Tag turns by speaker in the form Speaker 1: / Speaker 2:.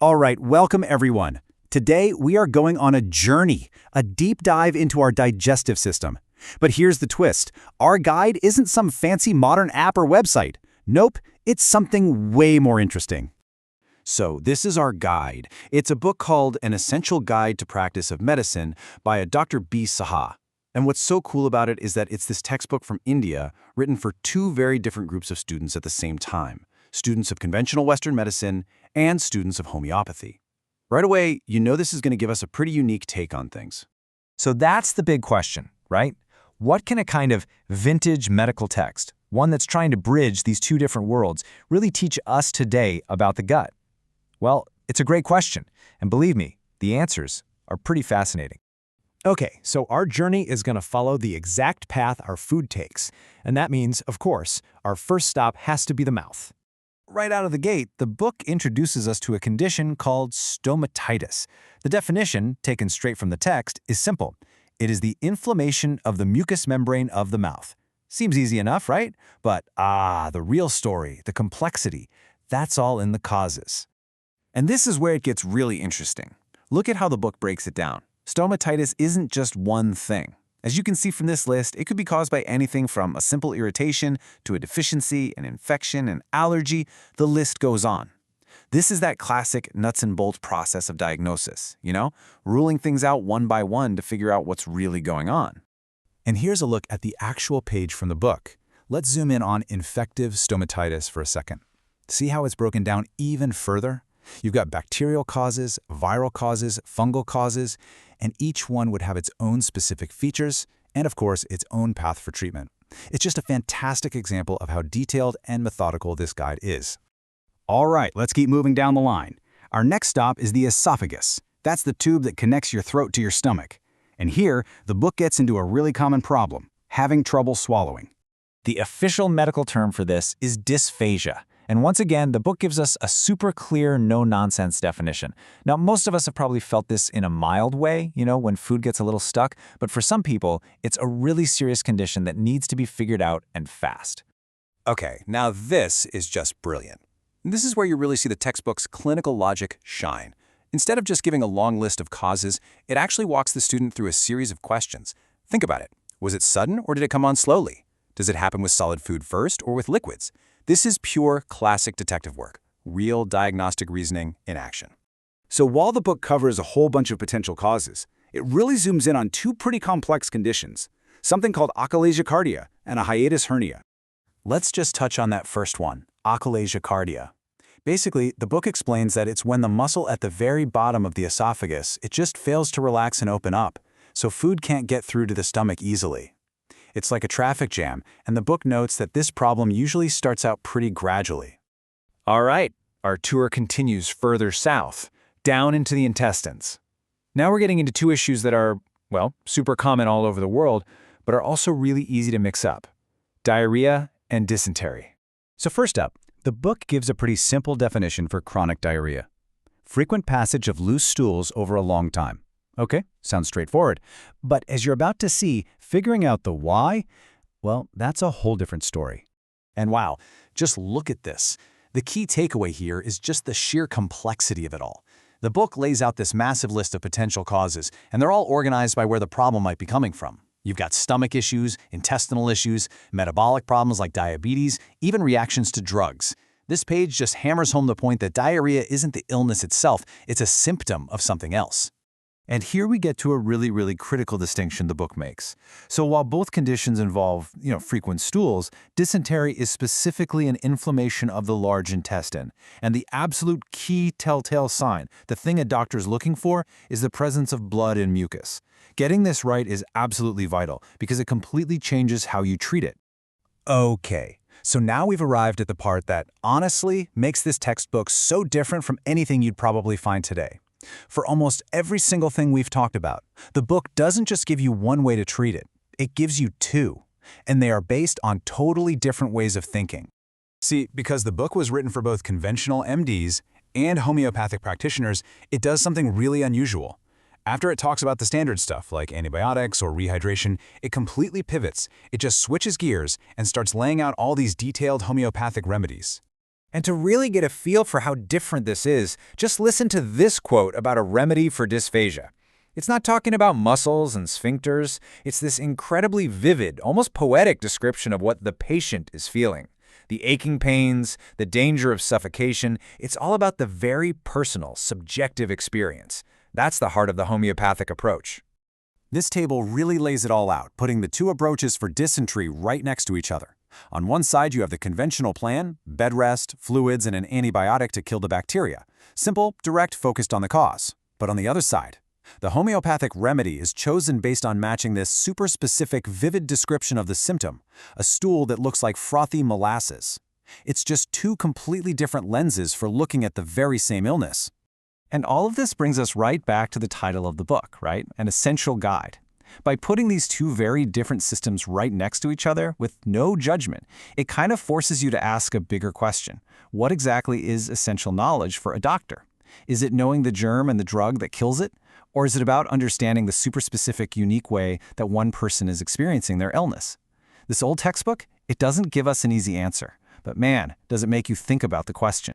Speaker 1: All right, welcome everyone. Today we are going on a journey, a deep dive into our digestive system. But here's the twist. Our guide isn't some fancy modern app or website. Nope, it's something way more interesting. So this is our guide. It's a book called An Essential Guide to Practice of Medicine by a Dr. B. SAHA. And what's so cool about it is that it's this textbook from India written for two very different groups of students at the same time. Students of conventional Western medicine and students of homeopathy. Right away, you know this is going to give us a pretty unique take on things.
Speaker 2: So that's the big question, right? What can a kind of vintage medical text, one that's trying to bridge these two different worlds, really teach us today about the gut? Well, it's a great question, and believe me, the answers are pretty fascinating.
Speaker 3: Okay, so our journey is going to follow the exact path our food takes, and that means, of course, our first stop has to be the mouth.
Speaker 2: Right out of the gate, the book introduces us to a condition called stomatitis. The definition, taken straight from the text, is simple. It is the inflammation of the mucous membrane of the mouth. Seems easy enough, right? But the real story, the complexity, that's all in the causes.
Speaker 4: And this is where it gets really interesting. Look at how the book breaks it down. Stomatitis isn't just one thing. As you can see from this list, it could be caused by anything from a simple irritation to a deficiency, an infection, an allergy. The list goes on. This is that classic nuts and bolts process of diagnosis, ruling things out one by one to figure out what's really going on.
Speaker 1: And here's a look at the actual page from the book. Let's zoom in on infective stomatitis for a second. See how it's broken down even further? You've got bacterial causes, viral causes, fungal causes, and each one would have its own specific features and, of course, its own path for treatment. It's just a fantastic example of how detailed and methodical this guide is. All right, let's keep moving down the line. Our next stop is the esophagus. That's the tube that connects your throat to your stomach. And here, the book gets into a really common problem, having trouble swallowing.
Speaker 2: The official medical term for this is dysphagia. And once again, the book gives us a super clear, no-nonsense definition. Now, most of us have probably felt this in a mild way, when food gets a little stuck, but for some people, it's a really serious condition that needs to be figured out and fast.
Speaker 4: Okay, now this is just brilliant. This is where you really see the textbook's clinical logic shine. Instead of just giving a long list of causes, it actually walks the student through a series of questions. Think about it. Was it sudden or did it come on slowly? Does it happen with solid food first or with liquids? This is pure classic detective work, real diagnostic reasoning in action.
Speaker 1: So while the book covers a whole bunch of potential causes, it really zooms in on two pretty complex conditions, something called achalasia cardia and a hiatus hernia.
Speaker 4: Let's just touch on that first one, achalasia cardia. Basically, the book explains that it's when the muscle at the very bottom of the esophagus, it just fails to relax and open up, so food can't get through to the stomach easily. It's like a traffic jam, and the book notes that this problem usually starts out pretty gradually.
Speaker 2: All right, our tour continues further south, down into the intestines. Now we're getting into two issues that are, super common all over the world, but are also really easy to mix up: diarrhea and dysentery.
Speaker 1: So first up, the book gives a pretty simple definition for chronic diarrhea. Frequent passage of loose stools over a long time. Okay, sounds straightforward. But as you're about to see, figuring out the why, that's a whole different story.
Speaker 4: And wow, just look at this. The key takeaway here is just the sheer complexity of it all. The book lays out this massive list of potential causes, and they're all organized by where the problem might be coming from. You've got stomach issues, intestinal issues, metabolic problems like diabetes, even reactions to drugs. This page just hammers home the point that diarrhea isn't the illness itself, it's a symptom of something else.
Speaker 5: And here we get to a really, really critical distinction the book makes. So while both conditions involve, frequent stools, dysentery is specifically an inflammation of the large intestine. And the absolute key telltale sign, the thing a doctor's looking for, is the presence of blood and mucus. Getting this right is absolutely vital because it completely changes how you treat it.
Speaker 1: Okay, so now we've arrived at the part that, honestly, makes this textbook so different from anything you'd probably find today. For almost every single thing we've talked about, the book doesn't just give you one way to treat it, it gives you two, and they are based on totally different ways of thinking. See, because the book was written for both conventional MDs and homeopathic practitioners, it does something really unusual. After it talks about the standard stuff like antibiotics or rehydration, it completely pivots. It just switches gears and starts laying out all these detailed homeopathic remedies.
Speaker 3: And to really get a feel for how different this is, just listen to this quote about a remedy for dysphagia. It's not talking about muscles and sphincters. It's this incredibly vivid, almost poetic description of what the patient is feeling. The aching pains, the danger of suffocation, it's all about the very personal, subjective experience. That's the heart of the homeopathic approach.
Speaker 4: This table really lays it all out, putting the two approaches for dysentery right next to each other. On one side, you have the conventional plan, bed rest, fluids, and an antibiotic to kill the bacteria. Simple, direct, focused on the cause. But on the other side, the homeopathic remedy is chosen based on matching this super specific, vivid description of the symptom, a stool that looks like frothy molasses. It's just two completely different lenses for looking at the very same illness. And all of this brings us right back to the title of the book, right? An essential guide. By putting these two very different systems right next to each other with no judgment, it kind of forces you to ask a bigger question. What exactly is essential knowledge for a doctor? Is it knowing the germ and the drug that kills it? Or is it about understanding the super specific, unique way that one person is experiencing their illness? This old textbook, it doesn't give us an easy answer, but man, does it make you think about the question.